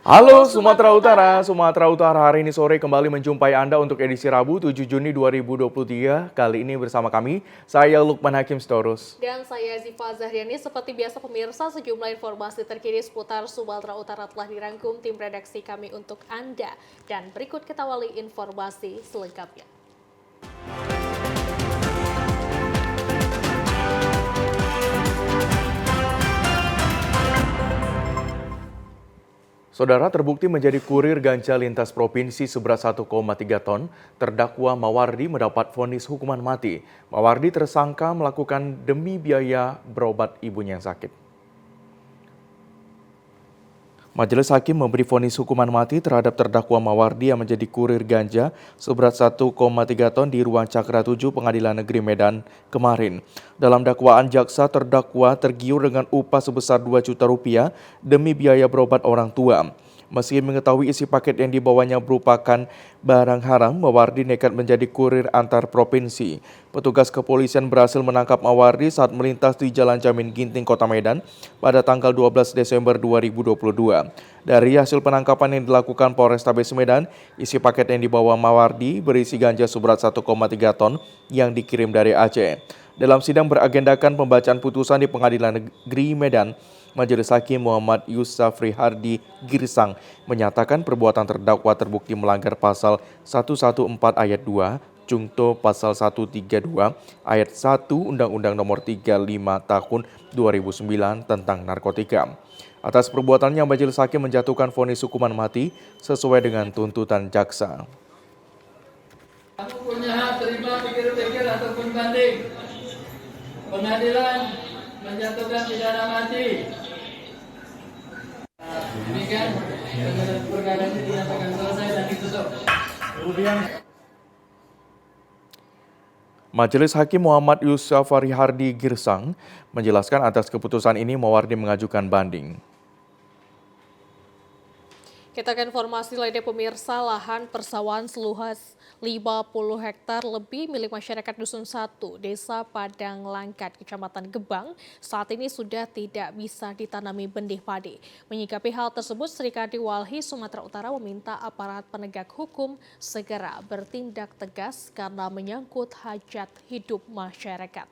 Halo Sumatera Utara hari ini sore kembali menjumpai Anda untuk edisi Rabu 7 Juni 2023. Kali ini bersama kami, saya Lukman Hakim Sitorus. Dan saya Ziva Zahriani. Seperti biasa pemirsa, sejumlah informasi terkini seputar Sumatera Utara telah dirangkum tim redaksi kami untuk Anda. Dan berikut kita awali informasi selengkapnya. Saudara terbukti menjadi kurir ganja lintas provinsi seberat 1,3 ton, terdakwa Mawardi mendapat vonis hukuman mati. Mawardi tersangka melakukan demi biaya berobat ibunya yang sakit. Majelis Hakim memberi vonis hukuman mati terhadap terdakwa Mawardi yang menjadi kurir ganja seberat 1,3 ton di Ruang Cakra 7 Pengadilan Negeri Medan kemarin. Dalam dakwaan jaksa, terdakwa tergiur dengan upah sebesar 2 juta rupiah demi biaya berobat orang tua. Meski mengetahui isi paket yang dibawanya merupakan barang haram, Mawardi nekat menjadi kurir antar provinsi. Petugas kepolisian berhasil menangkap Mawardi saat melintas di Jalan Jamin Ginting, Kota Medan pada tanggal 12 Desember 2022. Dari hasil penangkapan yang dilakukan Polrestabes Medan, isi paket yang dibawa Mawardi berisi ganja seberat 1,3 ton yang dikirim dari Aceh. Dalam sidang beragendakan pembacaan putusan di Pengadilan Negeri Medan, Majelis Hakim Muhammad Yusafri Hardi Girsang menyatakan perbuatan terdakwa terbukti melanggar pasal 114 ayat 2, Jungto pasal 132 ayat 1 Undang-Undang Nomor 35 Tahun 2009 tentang narkotika. Atas perbuatannya, Majelis Hakim menjatuhkan vonis hukuman mati sesuai dengan tuntutan jaksa. Kamu punya hak terima pikir-pikir ataupun banding. Pengadilan menjatuhkan pidana mati. Demikian perkara ini dinyatakan selesai dan ditutup. Majelis Hakim Muhammad Yusafri Hardi Girsang menjelaskan atas keputusan ini Mawardi mengajukan banding. Kita ke informasi lainnya pemirsa, lahan persawahan seluas 50 hektar lebih milik masyarakat Dusun 1, Desa Padang Langkat, Kecamatan Gebang, saat ini sudah tidak bisa ditanami benih padi. Menyikapi hal tersebut, Sri Kandi Walhi Sumatera Utara meminta aparat penegak hukum segera bertindak tegas karena menyangkut hajat hidup masyarakat.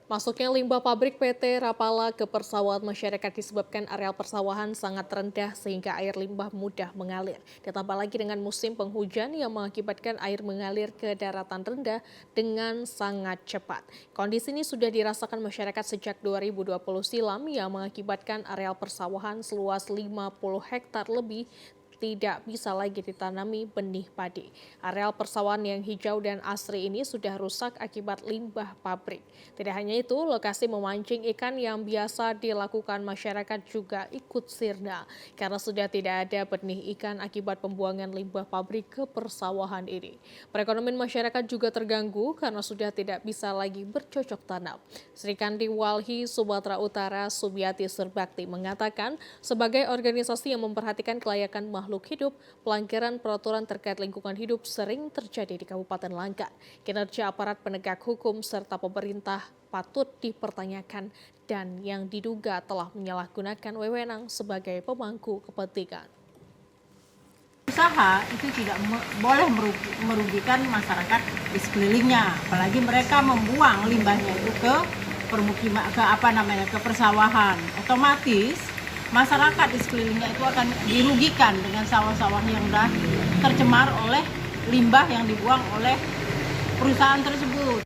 Masuknya limbah pabrik PT Rapala ke persawahan masyarakat disebabkan areal persawahan sangat rendah sehingga air limbah mudah mengalir. Ditambah lagi dengan musim penghujan yang mengakibatkan air mengalir ke daratan rendah dengan sangat cepat. Kondisi ini sudah dirasakan masyarakat sejak 2020 silam yang mengakibatkan areal persawahan seluas 50 hektar lebih tidak bisa lagi ditanami benih padi. Areal persawahan yang hijau dan asri ini sudah rusak akibat limbah pabrik. Tidak hanya itu, lokasi memancing ikan yang biasa dilakukan masyarakat juga ikut sirna karena sudah tidak ada benih ikan akibat pembuangan limbah pabrik ke persawahan ini. Perekonomian masyarakat juga terganggu karena sudah tidak bisa lagi bercocok tanam. Sri Kandi Walhi Sumatera Utara Subiati Surbakti mengatakan sebagai organisasi yang memperhatikan kelayakan makhluk hidup, pelanggaran peraturan terkait lingkungan hidup sering terjadi di Kabupaten Langkat. Kinerja aparat penegak hukum serta pemerintah patut dipertanyakan dan yang diduga telah menyalahgunakan wewenang sebagai pemangku kepentingan. Usaha itu tidak boleh merugikan masyarakat di sekelilingnya, apalagi mereka membuang limbahnya itu ke permukiman, ke persawahan. Otomatis masyarakat di sekelilingnya itu akan dirugikan dengan sawah-sawah yang sudah tercemar oleh limbah yang dibuang oleh perusahaan tersebut.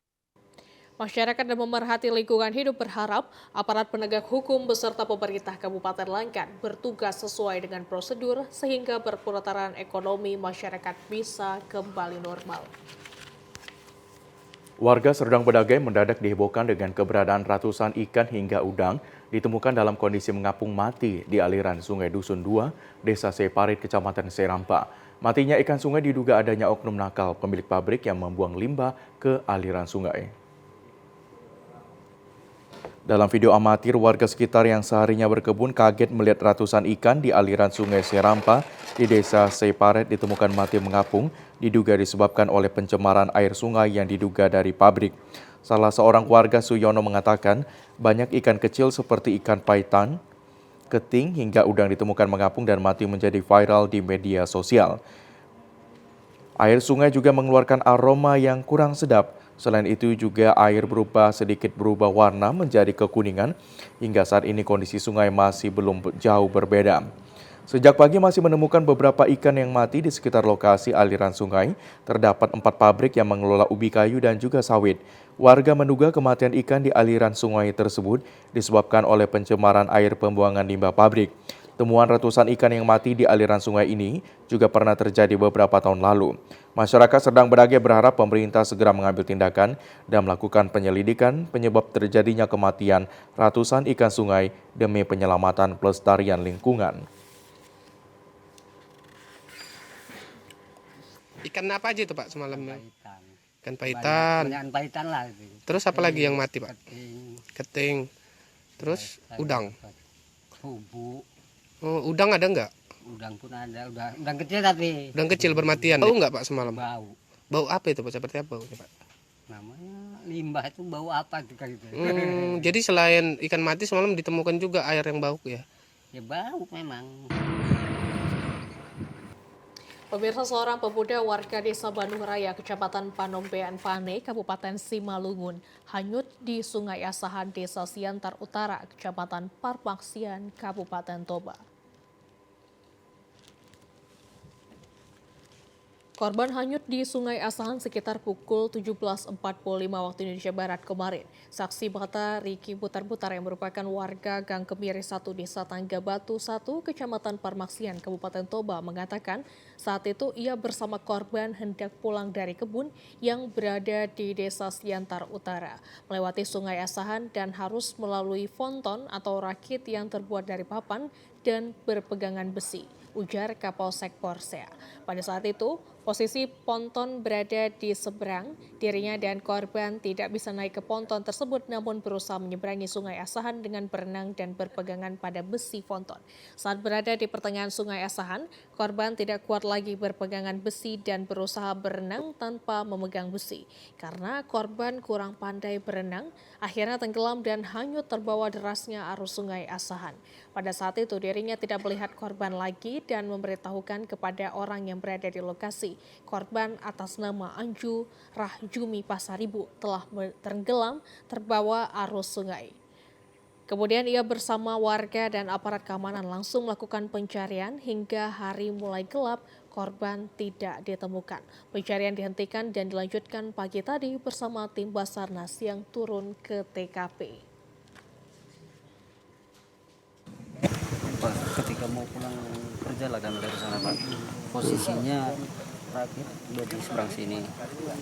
Masyarakat dan pemerhati lingkungan hidup berharap aparat penegak hukum beserta pemerintah Kabupaten Langkat bertugas sesuai dengan prosedur sehingga perputaran ekonomi masyarakat bisa kembali normal. Warga Serdang Bedagai mendadak dihebohkan dengan keberadaan ratusan ikan hingga udang ditemukan dalam kondisi mengapung mati di aliran Sungai Dusun 2, Desa Separit, Kecamatan Serampa. Matinya ikan sungai diduga adanya oknum nakal pemilik pabrik yang membuang limbah ke aliran sungai. Dalam video amatir, warga sekitar yang seharinya berkebun kaget melihat ratusan ikan di aliran Sungai Serampa di Desa Separet ditemukan mati mengapung, diduga disebabkan oleh pencemaran air sungai yang diduga dari pabrik. Salah seorang warga Suyono mengatakan banyak ikan kecil seperti ikan paitan, keting hingga udang ditemukan mengapung dan mati menjadi viral di media sosial. Air sungai juga mengeluarkan aroma yang kurang sedap. Selain itu juga air sedikit berubah warna menjadi kekuningan. Hingga saat ini kondisi sungai masih belum jauh berbeda. Sejak pagi masih menemukan beberapa ikan yang mati di sekitar lokasi aliran sungai. Terdapat 4 pabrik yang mengelola ubi kayu dan juga sawit. Warga menduga kematian ikan di aliran sungai tersebut disebabkan oleh pencemaran air pembuangan limbah pabrik. Temuan ratusan ikan yang mati di aliran sungai ini juga pernah terjadi beberapa tahun lalu. Masyarakat Serdang Bedagai berharap pemerintah segera mengambil tindakan dan melakukan penyelidikan penyebab terjadinya kematian ratusan ikan sungai demi penyelamatan pelestarian lingkungan. Ikan apa aja itu Pak semalamnya? Paitan. Ikan paitan. Banyak paitan lah. Itu. Terus apa lagi yang mati Pak? Keting. Keting. Terus udang. Bubuk. Oh, udang ada nggak? Udang pun ada. Udang kecil tapi. Udang kecil bermatian. Bau nggak Pak semalam? Bau. Bau apa itu Pak? Seperti apa baunya Pak? Namanya limbah itu bau apa itu kan gitu. Jadi selain ikan mati semalam ditemukan juga air yang bau ya? Ya bau memang. Pemirsa, seorang pemuda warga desa Bandung Raya, Kecamatan Panombean Pane, Kabupaten Simalungun, hanyut di Sungai Asahan, Desa Siantar Utara, Kecamatan Parmaksian, Kabupaten Toba. Korban hanyut di Sungai Asahan sekitar pukul 17.45 waktu Indonesia Barat kemarin. Saksi mata Riki Butar-Butar yang merupakan warga Gang Kemiri 1 Desa Tangga Batu 1, Kecamatan Parmaksian, Kabupaten Toba mengatakan saat itu ia bersama korban hendak pulang dari kebun yang berada di Desa Siantar Utara, melewati Sungai Asahan dan harus melalui ponton atau rakit yang terbuat dari papan dan berpegangan besi, ujar Kapolsek Porsea. Pada saat itu, posisi ponton berada di seberang, dirinya dan korban tidak bisa naik ke ponton tersebut namun berusaha menyeberangi Sungai Asahan dengan berenang dan berpegangan pada besi ponton. Saat berada di pertengahan Sungai Asahan, korban tidak kuat lagi berpegangan besi dan berusaha berenang tanpa memegang besi. Karena korban kurang pandai berenang, akhirnya tenggelam dan hanyut terbawa derasnya arus Sungai Asahan. Pada saat itu dirinya tidak melihat korban lagi dan memberitahukan kepada orang yang berada di lokasi. Korban atas nama Anju Rahjumi Pasaribu telah tenggelam terbawa arus sungai. Kemudian ia bersama warga dan aparat keamanan langsung melakukan pencarian hingga hari mulai gelap, korban tidak ditemukan. Pencarian dihentikan dan dilanjutkan pagi tadi bersama tim Basarnas yang turun ke TKP. Ketika mau pulang kerja lah kami dari sana Pak, posisinya rakit udah di seberang sini,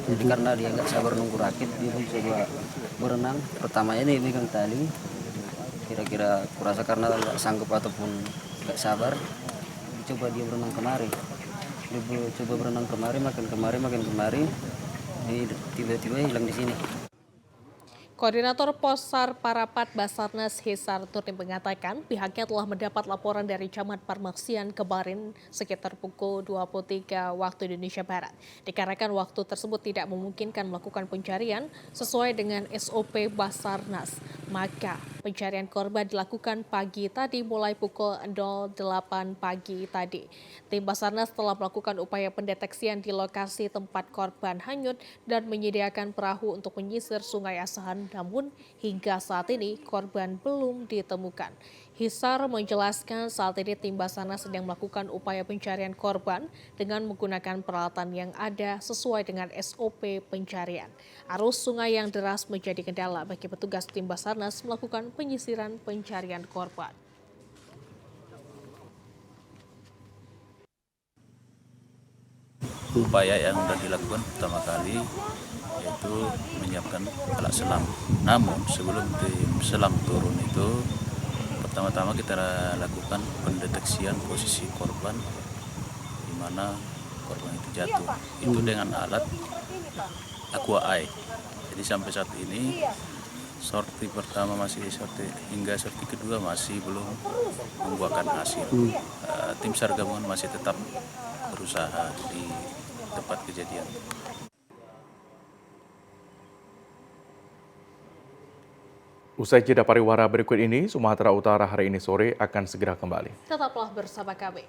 jadi karena dia nggak sabar nunggu rakit, dia pun coba berenang. Pertamanya ini megang tali, kira-kira kurasa karena nggak sanggup ataupun nggak sabar, coba dia berenang kemari. Dia coba berenang kemari, makin kemari, tiba-tiba hilang di sini. Koordinator Posar Parapat Basarnas Hisar Turni mengatakan pihaknya telah mendapat laporan dari Camat Parmaksian kemarin sekitar pukul 23 waktu Indonesia Barat. Dikarenakan waktu tersebut tidak memungkinkan melakukan pencarian sesuai dengan SOP Basarnas, maka pencarian korban dilakukan pagi tadi mulai pukul 08 pagi tadi. Tim Basarnas telah melakukan upaya pendeteksian di lokasi tempat korban hanyut dan menyediakan perahu untuk menyisir Sungai Asahan. Namun hingga saat ini korban belum ditemukan. Hisar menjelaskan saat ini tim Basarnas sedang melakukan upaya pencarian korban dengan menggunakan peralatan yang ada sesuai dengan SOP pencarian. Arus sungai yang deras menjadi kendala bagi petugas tim Basarnas melakukan penyisiran pencarian korban. Upaya yang sudah dilakukan pertama kali yaitu menyiapkan alat selam. Namun sebelum tim selam turun itu pertama-tama kita lakukan pendeteksian posisi korban di mana korban itu jatuh. Itu dengan alat aqua eye. Jadi sampai saat ini sorti pertama masih sorti hingga sorti kedua masih belum membuahkan hasil. Tim SAR gabungan masih tetap berusaha di tempat kejadian. Usai jeda pariwara berikut ini, Sumatera Utara hari ini sore akan segera kembali. Tetaplah bersama kami.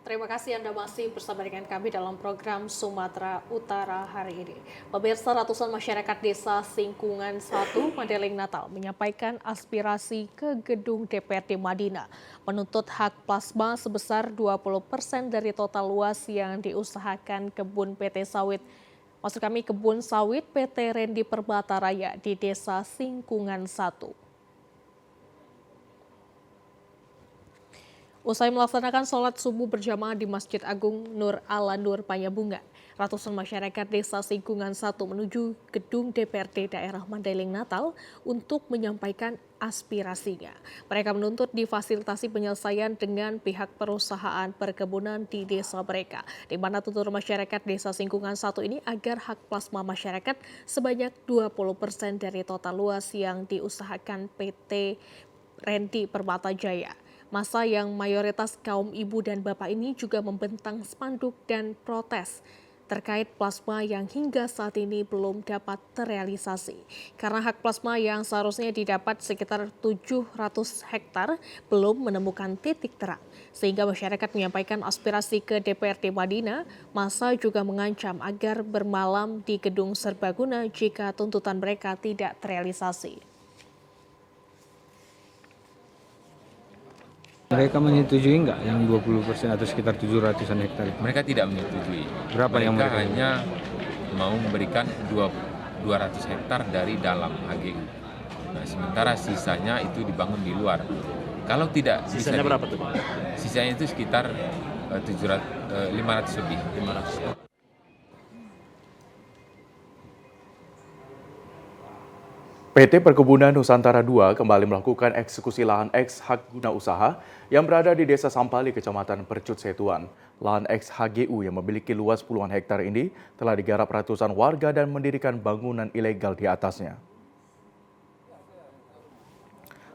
Terima kasih Anda masih bersama dengan kami dalam program Sumatera Utara hari ini. Pemirsa, ratusan masyarakat desa Singkungan 1, Mandailing Natal menyampaikan aspirasi ke gedung DPRD Madinah menuntut hak plasma sebesar 20% dari total luas yang diusahakan kebun PT Sawit. Maksud kami kebun sawit PT Rendi Permata Raya di Desa Singkungan 1. Usai melaksanakan sholat subuh berjamaah di Masjid Agung Nur Ala Nur Payabunga, ratusan masyarakat desa Singkungan 1 menuju gedung DPRD daerah Mandailing Natal untuk menyampaikan aspirasinya. Mereka menuntut difasilitasi penyelesaian dengan pihak perusahaan perkebunan di desa mereka, di mana tuntutan masyarakat desa Singkungan 1 ini agar hak plasma masyarakat sebanyak 20% dari total luas yang diusahakan PT Rendi Permata Jaya. Masa yang mayoritas kaum ibu dan bapak ini juga membentang spanduk dan protes terkait plasma yang hingga saat ini belum dapat terrealisasi. Karena hak plasma yang seharusnya didapat sekitar 700 hektar belum menemukan titik terang. Sehingga masyarakat menyampaikan aspirasi ke DPRD Madinah, masa juga mengancam agar bermalam di gedung serbaguna jika tuntutan mereka tidak terrealisasi. Mereka menyetujui nggak yang 20% atau sekitar 700-an hektar itu? Mereka tidak menyetujui. Berapa yang mereka hanya mau memberikan 200 hektar dari dalam HGU. Nah, sementara sisanya itu dibangun di luar. Kalau tidak sisanya berapa tuh? Sisanya itu sekitar 500 lebih. 500. PT Perkebunan Nusantara II kembali melakukan eksekusi lahan eks hak guna usaha yang berada di Desa Sampali, Kecamatan Percut Setuan. Lahan eks HGU yang memiliki luas puluhan hektar ini telah digarap ratusan warga dan mendirikan bangunan ilegal di atasnya.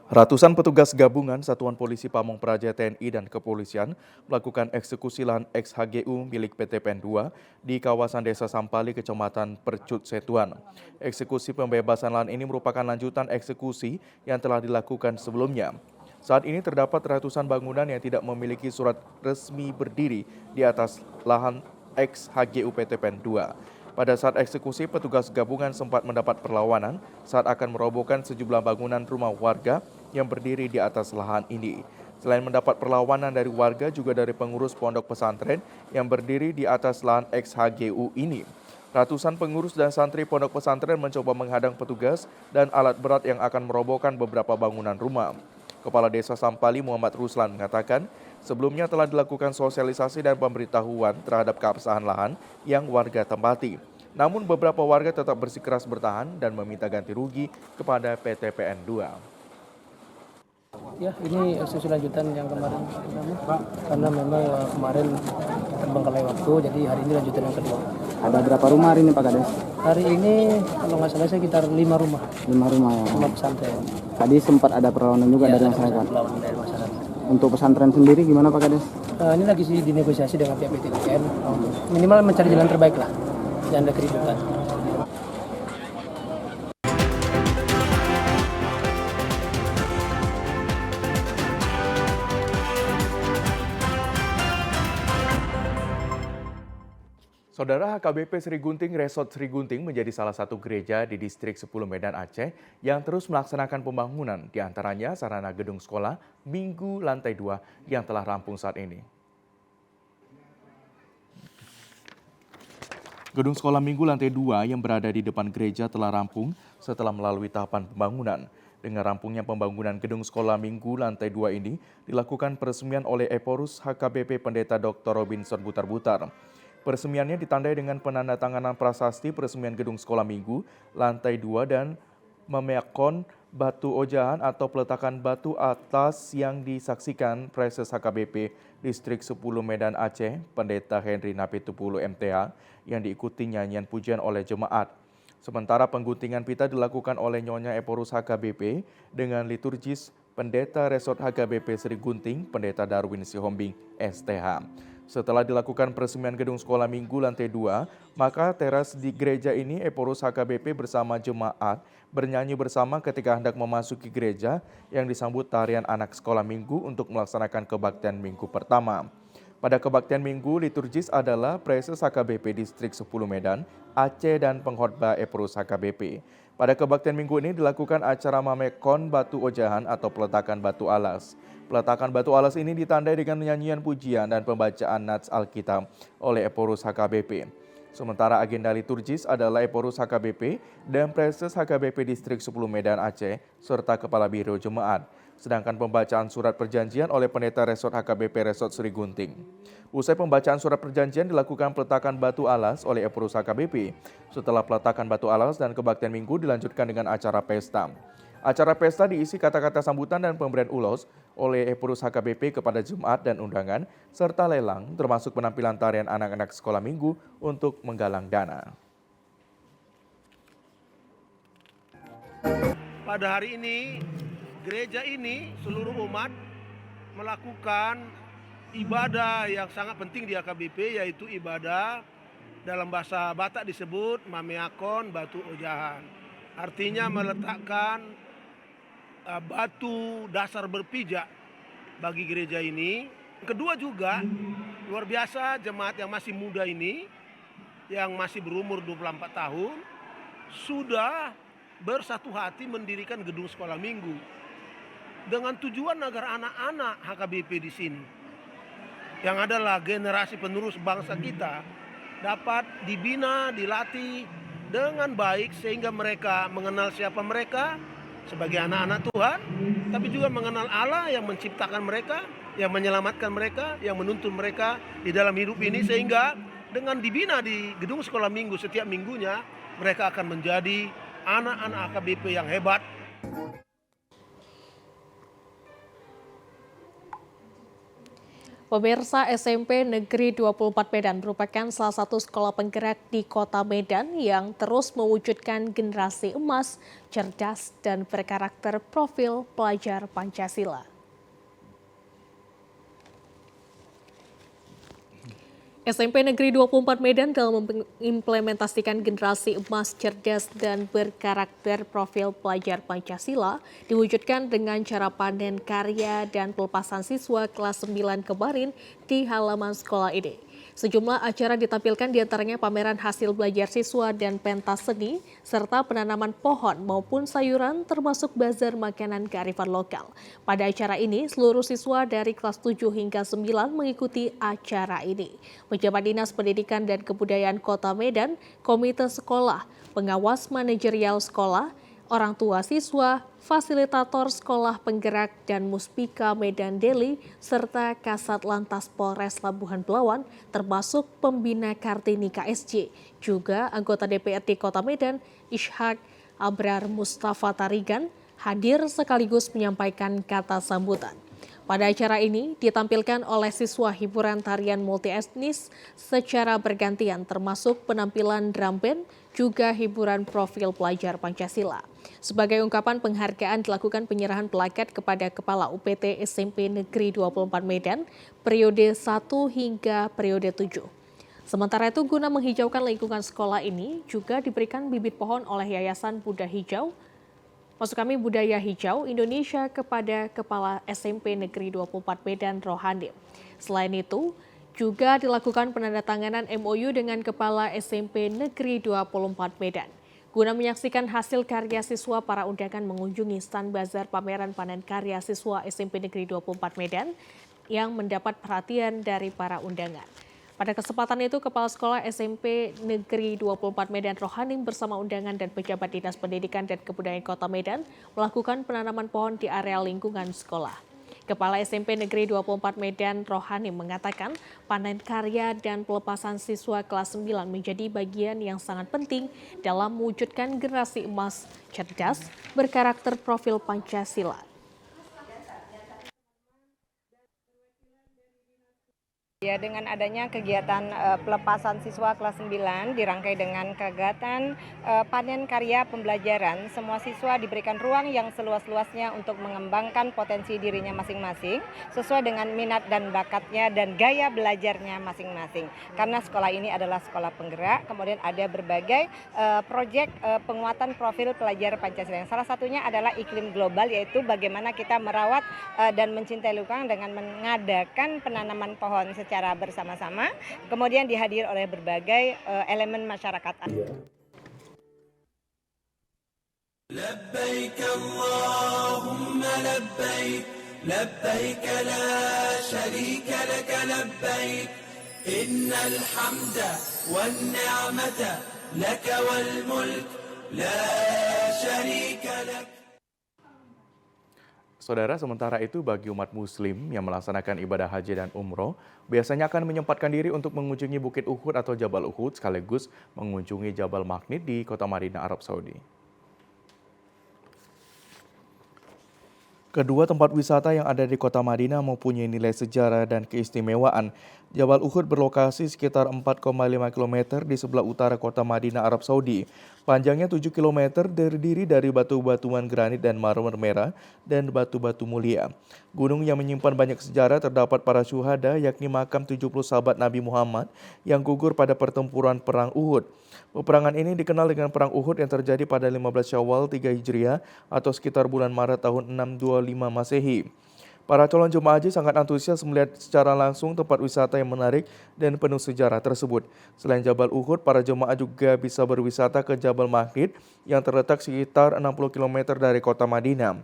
Ratusan petugas gabungan Satuan Polisi Pamong Praja TNI dan Kepolisian melakukan eksekusi lahan eks HGU milik PT PEN 2 di kawasan Desa Sampali, Kecamatan Percut Setuan. Eksekusi pembebasan lahan ini merupakan lanjutan eksekusi yang telah dilakukan sebelumnya. Saat ini terdapat ratusan bangunan yang tidak memiliki surat resmi berdiri di atas lahan eks HGU PT PEN 2. Pada saat eksekusi, petugas gabungan sempat mendapat perlawanan saat akan merobohkan sejumlah bangunan rumah warga yang berdiri di atas lahan ini. Selain mendapat perlawanan dari warga, juga dari pengurus pondok pesantren yang berdiri di atas lahan eks HGU ini. Ratusan pengurus dan santri pondok pesantren mencoba menghadang petugas dan alat berat yang akan merobohkan beberapa bangunan rumah. Kepala Desa Sampali Muhammad Ruslan mengatakan, sebelumnya telah dilakukan sosialisasi dan pemberitahuan terhadap keabsahan lahan yang warga tempati. Namun beberapa warga tetap bersikeras bertahan dan meminta ganti rugi kepada PT PN 2. Ya, ini eksekusi lanjutan yang kemarin, Pak, karena memang kemarin terbengkalai waktu, jadi hari ini lanjutan yang kedua. Ada berapa rumah hari ini Pak Kades? Hari ini kalau nggak salah sekitar 5 rumah. 5 rumah ya. 5 pesantren. Tadi sempat ada perlawanan juga dari masyarakat. Dari masyarakat. Untuk pesantren sendiri gimana Pak Kades? Ini lagi sih dinegosiasi dengan pihak PT PN. Minimal mencari jalan terbaik lah, jangan ada keributan. Saudara, HKBP Sri Gunting Resort Sri Gunting menjadi salah satu gereja di distrik 10 Medan Aceh yang terus melaksanakan pembangunan, diantaranya sarana gedung sekolah Minggu lantai 2 yang telah rampung saat ini. Gedung sekolah Minggu lantai 2 yang berada di depan gereja telah rampung setelah melalui tahapan pembangunan. Dengan rampungnya pembangunan gedung sekolah Minggu lantai 2 ini dilakukan peresmian oleh Eporus HKBP Pendeta Dr. Robinson Butar-Butar. Peresmiannya ditandai dengan penandatanganan prasasti peresmian gedung sekolah Minggu lantai 2 dan memeakon batu ojahan atau peletakan batu atas yang disaksikan Preses HKBP Distrik 10 Medan Aceh, Pendeta Henry Napitupulu MTH, yang diikuti nyanyian pujian oleh jemaat. Sementara pengguntingan pita dilakukan oleh Nyonya Eporus HKBP dengan liturgis Pendeta Resort HKBP Sri Gunting, Pendeta Darwin Sihombing, STH. Setelah dilakukan peresmian gedung sekolah minggu lantai 2, maka teras di gereja ini Eporus HKBP bersama jemaat bernyanyi bersama ketika hendak memasuki gereja yang disambut tarian anak sekolah minggu untuk melaksanakan kebaktian minggu pertama. Pada kebaktian minggu, liturgis adalah Preses HKBP Distrik 10 Medan, Aceh dan pengkhotbah Eporus HKBP. Pada kebaktian minggu ini dilakukan acara mamekon batu ojahan atau peletakan batu alas. Peletakan batu alas ini ditandai dengan nyanyian pujian dan pembacaan nats Alkitab oleh Eporus HKBP. Sementara agenda liturgis adalah Eporus HKBP dan Preses HKBP Distrik 10 Medan Aceh serta Kepala Biro Jemaat. Sedangkan pembacaan surat perjanjian oleh Pendeta Resort HKBP Resort Sri Gunting. Usai pembacaan surat perjanjian dilakukan peletakan batu alas oleh Eporus HKBP. Setelah peletakan batu alas dan kebaktian minggu dilanjutkan dengan acara pesta. Acara pesta diisi kata-kata sambutan dan pemberian ulos oleh Eporus HKBP kepada jemaat dan undangan, serta lelang termasuk penampilan tarian anak-anak sekolah minggu untuk menggalang dana. Pada hari ini, gereja ini seluruh umat melakukan ibadah yang sangat penting di HKBP, yaitu ibadah dalam bahasa Batak disebut mameakon batu ojahan. Artinya meletakkan batu dasar berpijak bagi gereja ini. Kedua juga, luar biasa jemaat yang masih muda ini, yang masih berumur 24 tahun, sudah bersatu hati mendirikan gedung sekolah minggu. Dengan tujuan agar anak-anak HKBP di sini, yang adalah generasi penerus bangsa kita, dapat dibina, dilatih dengan baik sehingga mereka mengenal siapa mereka sebagai anak-anak Tuhan, tapi juga mengenal Allah yang menciptakan mereka, yang menyelamatkan mereka, yang menuntun mereka di dalam hidup ini, sehingga dengan dibina di gedung sekolah minggu setiap minggunya, mereka akan menjadi anak-anak HKBP yang hebat. Pemirsa, SMP Negeri 24 Medan merupakan salah satu sekolah penggerak di Kota Medan yang terus mewujudkan generasi emas, cerdas, dan berkarakter profil pelajar Pancasila. SMP Negeri 24 Medan dalam mengimplementasikan generasi emas, cerdas, dan berkarakter profil pelajar Pancasila diwujudkan dengan cara panen karya dan pelepasan siswa kelas 9 kemarin di halaman sekolah ini. Sejumlah acara ditampilkan diantaranya pameran hasil belajar siswa dan pentas seni, serta penanaman pohon maupun sayuran termasuk bazar makanan kearifan lokal. Pada acara ini, seluruh siswa dari kelas 7 hingga 9 mengikuti acara ini. Pejabat Dinas Pendidikan dan Kebudayaan Kota Medan, Komite Sekolah, Pengawas Manajerial Sekolah, orang tua siswa, fasilitator sekolah penggerak dan Muspika Medan Deli, serta Kasat Lantas Polres Labuhan Belawan, termasuk pembina Kartini KSJ, juga anggota DPRD Kota Medan, Ishak Abrar Mustafa Tarigan, hadir sekaligus menyampaikan kata sambutan. Pada acara ini ditampilkan oleh siswa hiburan tarian multietnis secara bergantian termasuk penampilan drum band, juga hiburan profil pelajar Pancasila. Sebagai ungkapan penghargaan dilakukan penyerahan plaket kepada Kepala UPT SMP Negeri 24 Medan periode 1 hingga periode 7. Sementara itu guna menghijaukan lingkungan sekolah ini juga diberikan bibit pohon oleh Yayasan Budaya Hijau Indonesia kepada Kepala SMP Negeri 24 Medan Rohanim. Selain itu, juga dilakukan penandatanganan MOU dengan Kepala SMP Negeri 24 Medan. Guna menyaksikan hasil karya siswa, para undangan mengunjungi stand bazar pameran panen karya siswa SMP Negeri 24 Medan yang mendapat perhatian dari para undangan. Pada kesempatan itu, Kepala Sekolah SMP Negeri 24 Medan Rohanim bersama undangan dan pejabat Dinas Pendidikan dan Kebudayaan Kota Medan melakukan penanaman pohon di area lingkungan sekolah. Kepala SMP Negeri 24 Medan Rohanim mengatakan panen karya dan pelepasan siswa kelas 9 menjadi bagian yang sangat penting dalam mewujudkan generasi emas, cerdas, berkarakter profil Pancasila. Ya, dengan adanya kegiatan pelepasan siswa kelas 9 dirangkai dengan kegiatan panen karya pembelajaran, semua siswa diberikan ruang yang seluas-luasnya untuk mengembangkan potensi dirinya masing-masing sesuai dengan minat dan bakatnya dan gaya belajarnya masing-masing. Karena sekolah ini adalah sekolah penggerak, kemudian ada berbagai proyek penguatan profil pelajar Pancasila. Salah satunya adalah iklim global, yaitu bagaimana kita merawat dan mencintai lingkungan dengan mengadakan penanaman pohon secara bersama-sama, kemudian dihadiri oleh berbagai elemen masyarakat. Labbaik Allahumma labbaik, labbaik la syarika lak labbaik, innal hamda wan ni'mata lak wal mulk la syarika lak. Saudara, sementara itu bagi umat muslim yang melaksanakan ibadah haji dan umroh, biasanya akan menyempatkan diri untuk mengunjungi Bukit Uhud atau Jabal Uhud sekaligus mengunjungi Jabal Magnet di kota Madinah, Arab Saudi. Kedua tempat wisata yang ada di kota Madinah mempunyai nilai sejarah dan keistimewaan. Jabal Uhud berlokasi sekitar 4,5 km di sebelah utara kota Madinah, Arab Saudi. Panjangnya 7 km, terdiri dari batu-batuan granit dan marmer merah dan batu-batu mulia. Gunung yang menyimpan banyak sejarah terdapat para syuhada, yakni makam 70 sahabat Nabi Muhammad yang gugur pada pertempuran Perang Uhud. Peperangan ini dikenal dengan Perang Uhud yang terjadi pada 15 Syawal 3 Hijriah atau sekitar bulan Maret tahun 625 Masehi. Para calon jemaah haji sangat antusias melihat secara langsung tempat wisata yang menarik dan penuh sejarah tersebut. Selain Jabal Uhud, para jemaah juga bisa berwisata ke Jabal Magnet yang terletak sekitar 60 km dari kota Madinah.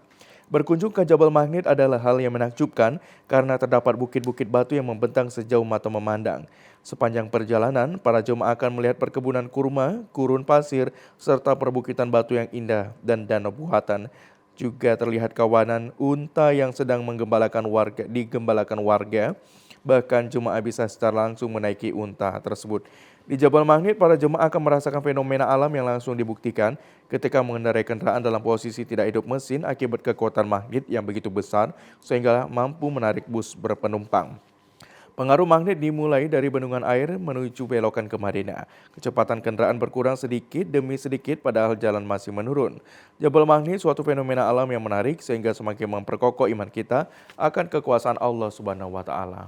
Berkunjung ke Jabal Magnet adalah hal yang menakjubkan karena terdapat bukit-bukit batu yang membentang sejauh mata memandang. Sepanjang perjalanan, para jemaah akan melihat perkebunan kurma, gurun pasir, serta perbukitan batu yang indah dan danau buatan. Juga terlihat kawanan unta yang sedang digembalakan warga. Bahkan jemaah bisa secara langsung menaiki unta tersebut. Di Jabal Magnet, para jemaah akan merasakan fenomena alam yang langsung dibuktikan ketika mengendarai kendaraan dalam posisi tidak hidup mesin akibat kekuatan magnet yang begitu besar sehingga mampu menarik bus berpenumpang. Pengaruh magnet dimulai dari bendungan air menuju belokan ke Madinah. Kecepatan kendaraan berkurang sedikit demi sedikit padahal jalan masih menurun. Jabal Magnet suatu fenomena alam yang menarik sehingga semakin memperkokoh iman kita akan kekuasaan Allah Subhanahu wa taala.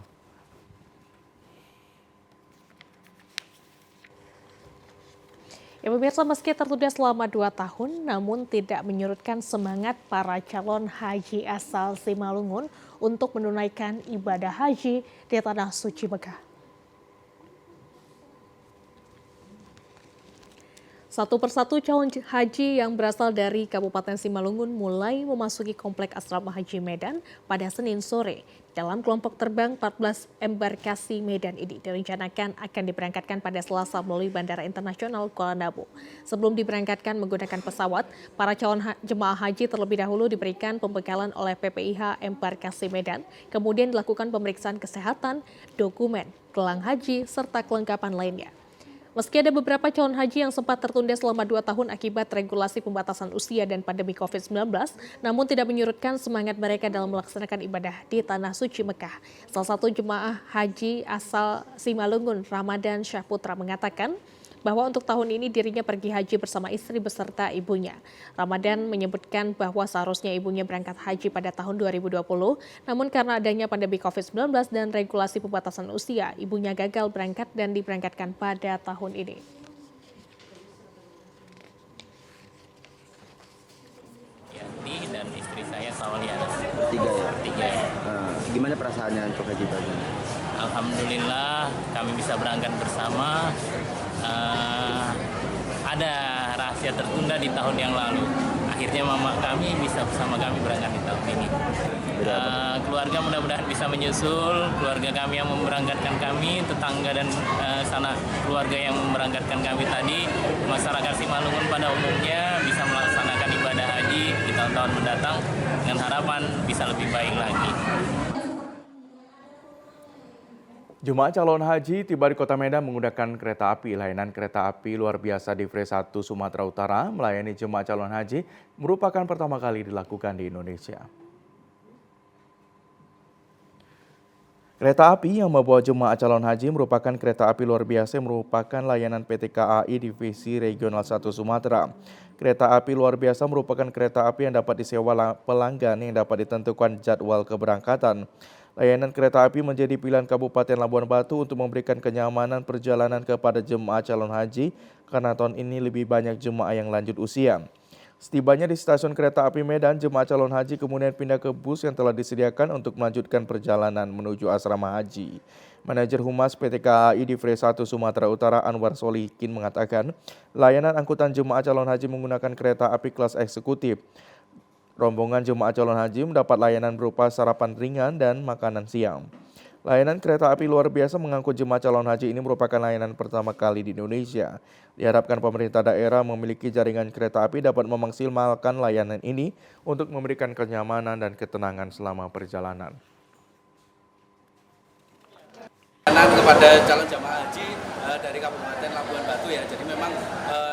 Ya pemirsa, meski tertunda selama 2 tahun, namun tidak menyurutkan semangat para calon haji asal Simalungun untuk menunaikan ibadah haji di Tanah Suci Mekah. Satu persatu calon haji yang berasal dari Kabupaten Simalungun mulai memasuki komplek asrama haji Medan pada Senin sore. Dalam kelompok terbang 14 embarkasi Medan ini direncanakan akan diberangkatkan pada Selasa melalui Bandara Internasional Kuala Namu. Sebelum diberangkatkan menggunakan pesawat, para calon jemaah haji terlebih dahulu diberikan pembekalan oleh PPIH Embarkasi Medan, kemudian dilakukan pemeriksaan kesehatan, dokumen, gelang haji, serta kelengkapan lainnya. Meski ada beberapa calon haji yang sempat tertunda selama 2 tahun akibat regulasi pembatasan usia dan pandemi COVID-19, namun tidak menyurutkan semangat mereka dalam melaksanakan ibadah di Tanah Suci Mekah. Salah satu jemaah haji asal Simalungun, Ramadan Syahputra, mengatakan bahwa untuk tahun ini dirinya pergi haji bersama istri beserta ibunya. Ramadan menyebutkan bahwa seharusnya ibunya berangkat haji pada tahun 2020, namun karena adanya pandemi COVID-19 dan regulasi pembatasan usia, ibunya gagal berangkat dan diberangkatkan pada tahun ini. Yanti dan istri saya Sawaliana. Tiga ya? ya. Gimana perasaannya untuk haji tadi? Alhamdulillah kami bisa berangkat bersama. Ada rahasia tertunda di tahun yang lalu. Akhirnya mama kami bisa bersama kami berangkat di tahun ini. Keluarga mudah-mudahan bisa menyusul, keluarga kami yang memberangkatkan kami, tetangga dan sanak keluarga yang memberangkatkan kami tadi, masyarakat Simalungun pada umumnya bisa melaksanakan ibadah haji di tahun-tahun mendatang dengan harapan bisa lebih baik lagi. Jemaah calon haji tiba di Kota Medan menggunakan kereta api. Layanan kereta api luar biasa di Divre 1 Sumatera Utara melayani jemaah calon haji merupakan pertama kali dilakukan di Indonesia. Kereta api yang membawa jemaah calon haji merupakan kereta api luar biasa yang merupakan layanan PT KAI Divisi Regional 1 Sumatera. Kereta api luar biasa merupakan kereta api yang dapat disewa pelanggan yang dapat ditentukan jadwal keberangkatan. Layanan kereta api menjadi pilihan Kabupaten Labuan Batu untuk memberikan kenyamanan perjalanan kepada jemaah calon haji karena tahun ini lebih banyak jemaah yang lanjut usia. Setibanya di stasiun kereta api Medan, jemaah calon haji kemudian pindah ke bus yang telah disediakan untuk melanjutkan perjalanan menuju asrama haji. Manajer Humas PT KAI Divre 1 Sumatera Utara Anwar Solihin mengatakan, layanan angkutan jemaah calon haji menggunakan kereta api kelas eksekutif. Rombongan jemaah calon haji mendapat layanan berupa sarapan ringan dan makanan siang. Layanan kereta api luar biasa mengangkut jemaah calon haji ini merupakan layanan pertama kali di Indonesia. Diharapkan pemerintah daerah memiliki jaringan kereta api dapat memaksimalkan layanan ini untuk memberikan kenyamanan dan ketenangan selama perjalanan. Kepada calon jamaah haji dari Kabupaten Labuan Batu ya. Jadi memang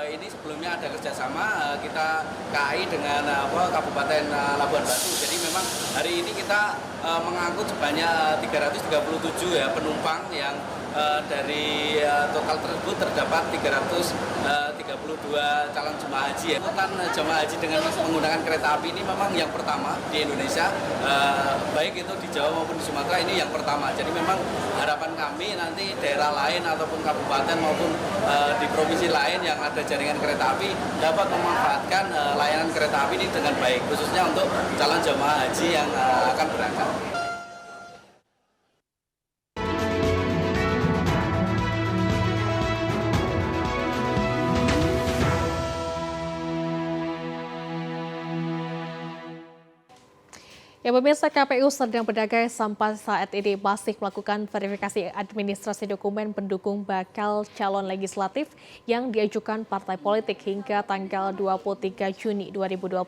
ini sebelumnya ada kerjasama kita KAI dengan Kabupaten Labuan Batu. Jadi memang hari ini kita mengangkut sebanyak 337 ya penumpang yang dari total tersebut terdapat 332 calon jemaah haji ya. Angkutan jemaah haji dengan menggunakan kereta api ini memang yang pertama di Indonesia, baik itu di Jawa maupun di Sumatera ini yang pertama. Jadi memang harapan kami nanti daerah lain ataupun kabupaten maupun di provinsi lain yang ada jaringan kereta api dapat memanfaatkan layanan kereta api ini dengan baik, khususnya untuk calon jemaah haji yang akan berangkat. Ya pemirsa, KPU sedang berdagai sampai saat ini masih melakukan verifikasi administrasi dokumen pendukung bakal calon legislatif yang diajukan partai politik hingga tanggal 23 Juni 2023.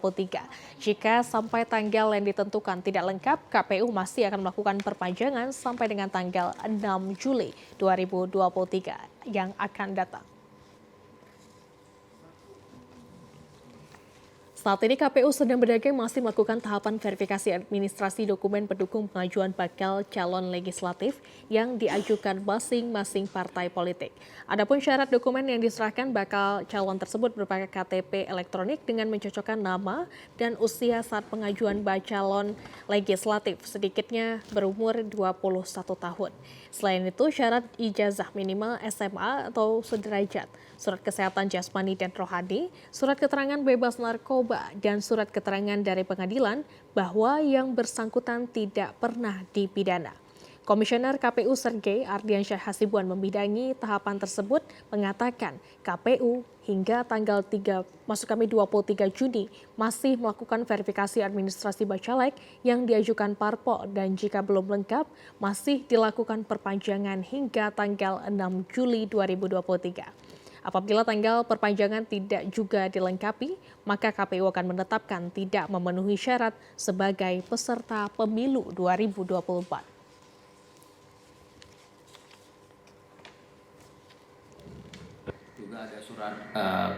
Jika sampai tanggal yang ditentukan tidak lengkap, KPU masih akan melakukan perpanjangan sampai dengan tanggal 6 Juli 2023 yang akan datang. Saat ini KPU sedang berdagang masih melakukan tahapan verifikasi administrasi dokumen pendukung pengajuan bakal calon legislatif yang diajukan masing-masing partai politik. Adapun syarat dokumen yang diserahkan bakal calon tersebut berupa KTP elektronik dengan mencocokkan nama dan usia saat pengajuan calon legislatif, sedikitnya berumur 21 tahun. Selain itu, syarat ijazah minimal SMA atau sederajat, surat kesehatan jasmani dan rohani, surat keterangan bebas narkoba, dan surat keterangan dari pengadilan bahwa yang bersangkutan tidak pernah dipidana. Komisioner KPU Sergei Ardiansyah Hasibuan membidangi tahapan tersebut mengatakan KPU hingga tanggal 23 Juni masih melakukan verifikasi administrasi bacalek yang diajukan parpol dan jika belum lengkap masih dilakukan perpanjangan hingga tanggal 6 Juli 2023. Apabila tanggal perpanjangan tidak juga dilengkapi, maka KPU akan menetapkan tidak memenuhi syarat sebagai peserta pemilu 2024. Juga ada surat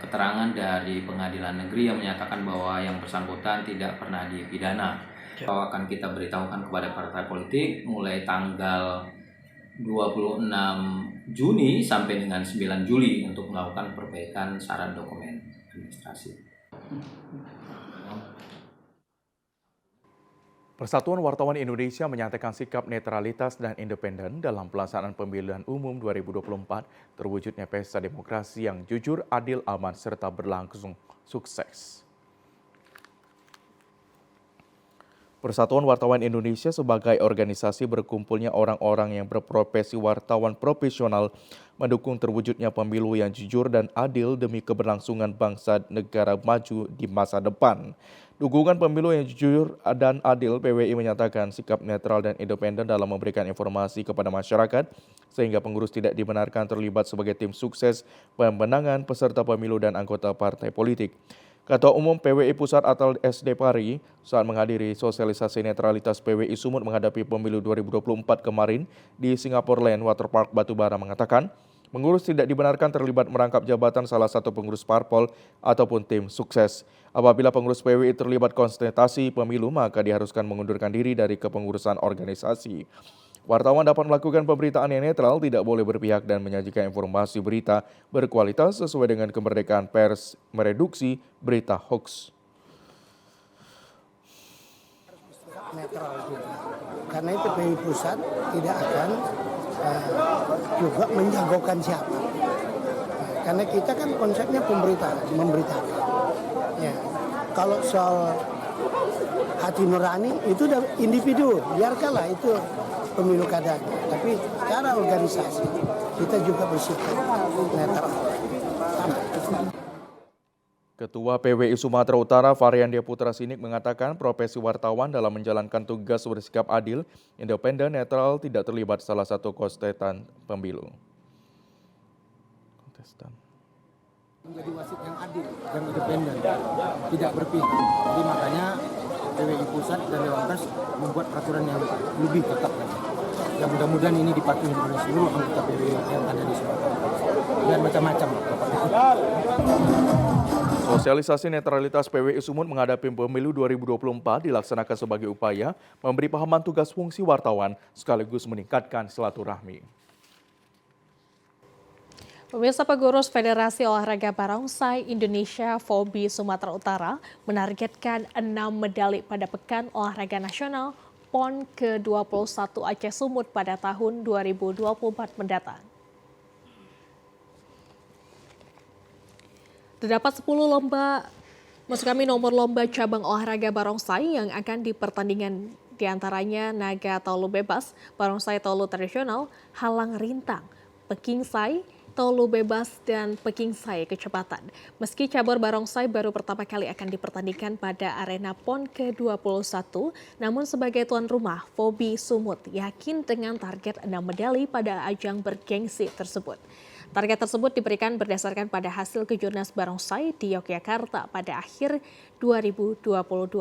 keterangan dari pengadilan negeri yang menyatakan bahwa yang bersangkutan tidak pernah dipidana. Bahwa akan kita beritahukan kepada partai politik mulai tanggal 26 Juni sampai dengan 9 Juli untuk melakukan perbaikan syarat dokumen administrasi. Persatuan Wartawan Indonesia menyatakan sikap netralitas dan independen dalam pelaksanaan pemilihan umum 2024 terwujudnya pesta demokrasi yang jujur, adil, aman, serta berlangsung sukses. Persatuan Wartawan Indonesia sebagai organisasi berkumpulnya orang-orang yang berprofesi wartawan profesional mendukung terwujudnya pemilu yang jujur dan adil demi keberlangsungan bangsa negara maju di masa depan. Dukungan pemilu yang jujur dan adil, PWI menyatakan sikap netral dan independen dalam memberikan informasi kepada masyarakat sehingga pengurus tidak dibenarkan terlibat sebagai tim sukses pemenangan peserta pemilu dan anggota partai politik. Ketua Umum PWI Pusat atau SD Pari saat menghadiri sosialisasi netralitas PWI Sumut menghadapi pemilu 2024 kemarin di Singapore Land Waterpark Batubara mengatakan, pengurus tidak dibenarkan terlibat merangkap jabatan salah satu pengurus parpol ataupun tim sukses. Apabila pengurus PWI terlibat konsultasi pemilu, maka diharuskan mengundurkan diri dari kepengurusan organisasi. Wartawan dapat melakukan pemberitaan yang netral, tidak boleh berpihak dan menyajikan informasi berita berkualitas sesuai dengan kemerdekaan pers, mereduksi berita hoax. Netral juga. Karena itu PPI Pusat tidak akan juga menjagokan siapa. Karena kita kan konsepnya memberitakan. Ya. Kalau soal hati nurani itu udah individu, biarkanlah itu pemilu kada. Tapi cara organisasi kita juga bersikap netral. Ketua PWI Sumatera Utara Variandia Putra Sinik mengatakan profesi wartawan dalam menjalankan tugas bersikap adil, independen, netral, tidak terlibat salah satu kontestan pemilu. Menjadi wasit yang adil, yang independen, tidak berpihak. Jadi makanya PWI Pusat dan Dewan Pers membuat peraturan yang lebih ketat lagi. Yang mudah-mudahan ini dipatuhi oleh seluruh anggota PWI yang ada di Sumatera. Dan macam-macam. Sosialisasi netralitas PWI Sumut menghadapi pemilu 2024 dilaksanakan sebagai upaya memberi pahaman tugas fungsi wartawan sekaligus meningkatkan silaturahmi. Pemirsa, pengurus Federasi Olahraga Barongsai Indonesia FOBI Sumatera Utara menargetkan 6 medali pada Pekan Olahraga Nasional PON ke-21 Aceh Sumut pada tahun 2024 mendatang. Terdapat 10 lomba, nomor lomba cabang olahraga barongsai yang akan dipertandingkan, diantaranya naga taulu bebas, barongsai taulu tradisional, halang rintang, pekingsai, taulu bebas, dan pekingsai kecepatan. Meski cabur barongsai baru pertama kali akan dipertandingkan pada arena PON ke-21, namun sebagai tuan rumah, FOBI Sumut yakin dengan target 6 medali pada ajang bergengsi tersebut. Target tersebut diberikan berdasarkan pada hasil kejurnas barongsai di Yogyakarta pada akhir 2022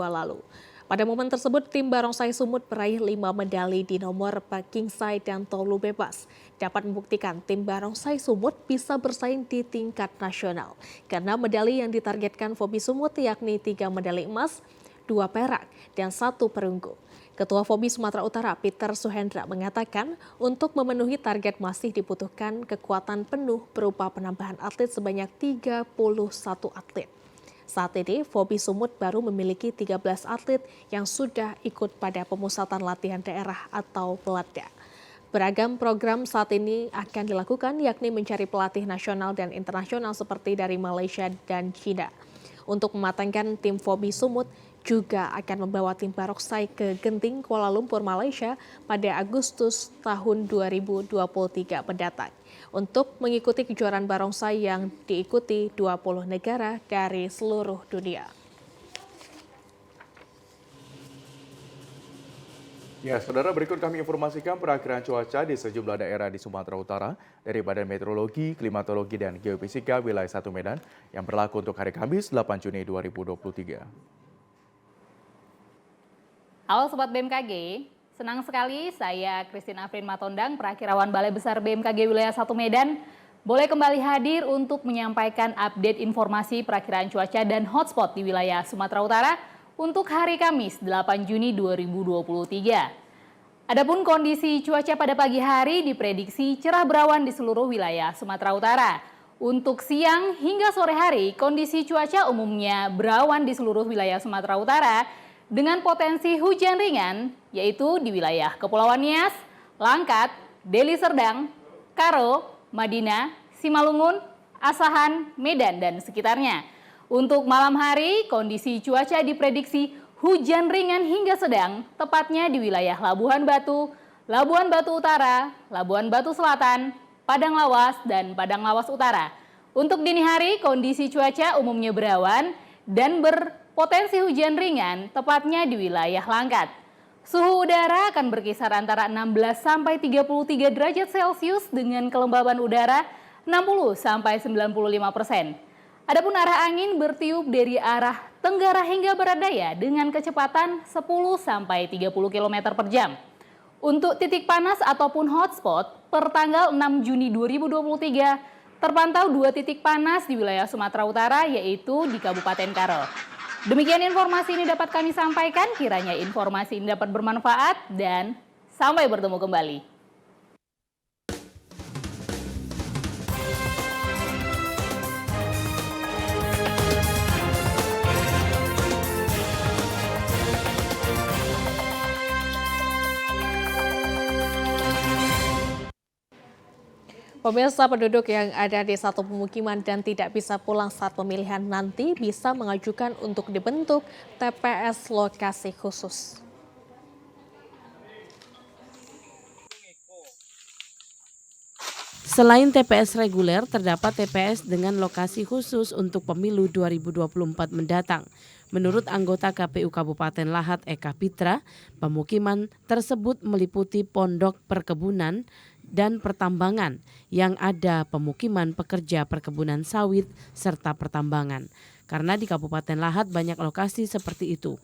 lalu. Pada momen tersebut, tim barongsai Sumut meraih 5 medali di nomor pekingsai dan taulu bebas. Dapat membuktikan tim barongsai Sumut bisa bersaing di tingkat nasional. Karena medali yang ditargetkan FOBI Sumut yakni 3 medali emas, 2 perak, dan 1 perunggu. Ketua FOBI Sumatera Utara Peter Suhendra mengatakan untuk memenuhi target masih dibutuhkan kekuatan penuh berupa penambahan atlet sebanyak 31 atlet. Saat ini FOBI Sumut baru memiliki 13 atlet yang sudah ikut pada pemusatan latihan daerah atau Pelatda. Beragam program saat ini akan dilakukan yakni mencari pelatih nasional dan internasional seperti dari Malaysia dan China. Untuk mematangkan tim FOBI Sumut juga akan membawa tim barongsai ke Genting, Kuala Lumpur, Malaysia pada Agustus tahun 2023 mendatang untuk mengikuti kejuaraan barongsai yang diikuti 20 negara dari seluruh dunia. Ya, saudara, berikut kami informasikan perakiraan cuaca di sejumlah daerah di Sumatera Utara dari Badan Meteorologi, Klimatologi, dan Geofisika wilayah 1 Medan yang berlaku untuk hari Kamis 8 Juni 2023. Halo Sobat BMKG, senang sekali saya Christine Afrin Matondang, Perakirawan Balai Besar BMKG wilayah 1 Medan, boleh kembali hadir untuk menyampaikan update informasi perakiraan cuaca dan hotspot di wilayah Sumatera Utara untuk hari Kamis 8 Juni 2023. Adapun kondisi cuaca pada pagi hari diprediksi cerah berawan di seluruh wilayah Sumatera Utara. Untuk siang hingga sore hari, kondisi cuaca umumnya berawan di seluruh wilayah Sumatera Utara dengan potensi hujan ringan, yaitu di wilayah Kepulauan Nias, Langkat, Deli Serdang, Karo, Madinah, Simalungun, Asahan, Medan, dan sekitarnya. Untuk malam hari, kondisi cuaca diprediksi hujan ringan hingga sedang, tepatnya di wilayah Labuhan Batu, Labuan Batu Utara, Labuan Batu Selatan, Padang Lawas, dan Padang Lawas Utara. Untuk dini hari, kondisi cuaca umumnya berawan dan berpotensi hujan ringan, tepatnya di wilayah Langkat. Suhu udara akan berkisar antara 16 sampai 33 derajat Celcius dengan kelembaban udara 60 sampai 95%. Adapun arah angin bertiup dari arah tenggara hingga barat daya dengan kecepatan 10 sampai 30 km per jam. Untuk titik panas ataupun hotspot per tanggal 6 Juni 2023 terpantau 2 titik panas di wilayah Sumatera Utara, yaitu di Kabupaten Karo. Demikian informasi ini dapat kami sampaikan, kiranya informasi ini dapat bermanfaat dan sampai bertemu kembali. Pemirsa, penduduk yang ada di satu pemukiman dan tidak bisa pulang saat pemilihan nanti bisa mengajukan untuk dibentuk TPS lokasi khusus. Selain TPS reguler, terdapat TPS dengan lokasi khusus untuk pemilu 2024 mendatang. Menurut anggota KPU Kabupaten Lahat Eka Pitra, pemukiman tersebut meliputi pondok perkebunan dan pertambangan yang ada pemukiman pekerja perkebunan sawit serta pertambangan. Karena di Kabupaten Lahat banyak lokasi seperti itu.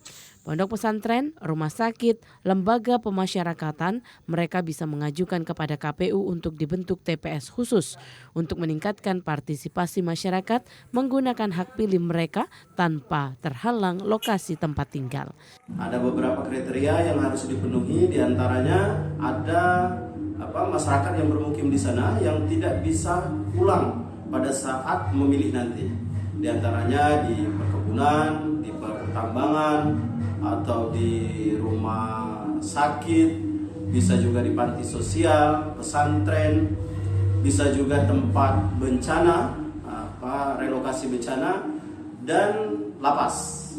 Pondok pesantren, rumah sakit, lembaga pemasyarakatan, mereka bisa mengajukan kepada KPU untuk dibentuk TPS khusus untuk meningkatkan partisipasi masyarakat menggunakan hak pilih mereka tanpa terhalang lokasi tempat tinggal. Ada beberapa kriteria yang harus dipenuhi, diantaranya ada masyarakat yang bermukim di sana yang tidak bisa pulang pada saat memilih nanti. Di antaranya di perkebunan, di pertambangan, atau di rumah sakit, bisa juga di panti sosial, pesantren, bisa juga tempat bencana, relokasi bencana, dan lapas.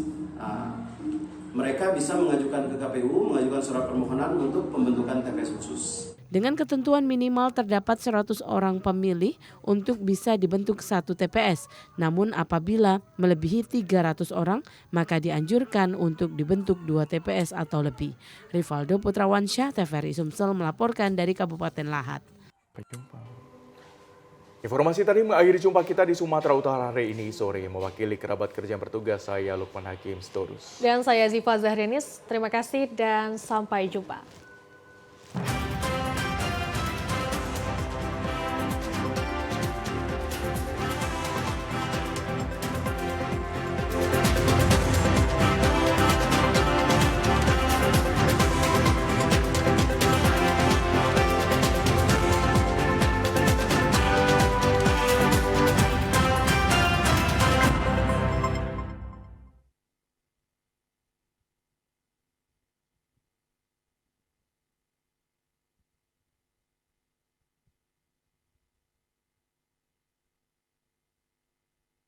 Mereka bisa mengajukan ke KPU, mengajukan surat permohonan untuk pembentukan TPS khusus. Dengan ketentuan minimal terdapat 100 orang pemilih untuk bisa dibentuk satu TPS. Namun apabila melebihi 300 orang, maka dianjurkan untuk dibentuk 2 TPS atau lebih. Rivaldo Putrawansyah, TVRI Sumsel melaporkan dari Kabupaten Lahat. Informasi tadi mengakhiri jumpa kita di Sumatera Utara hari ini sore. Mewakili kerabat kerja yang bertugas, saya Lukman Hakim Sitorus. Dan saya Ziva Zahrinis, terima kasih dan sampai jumpa.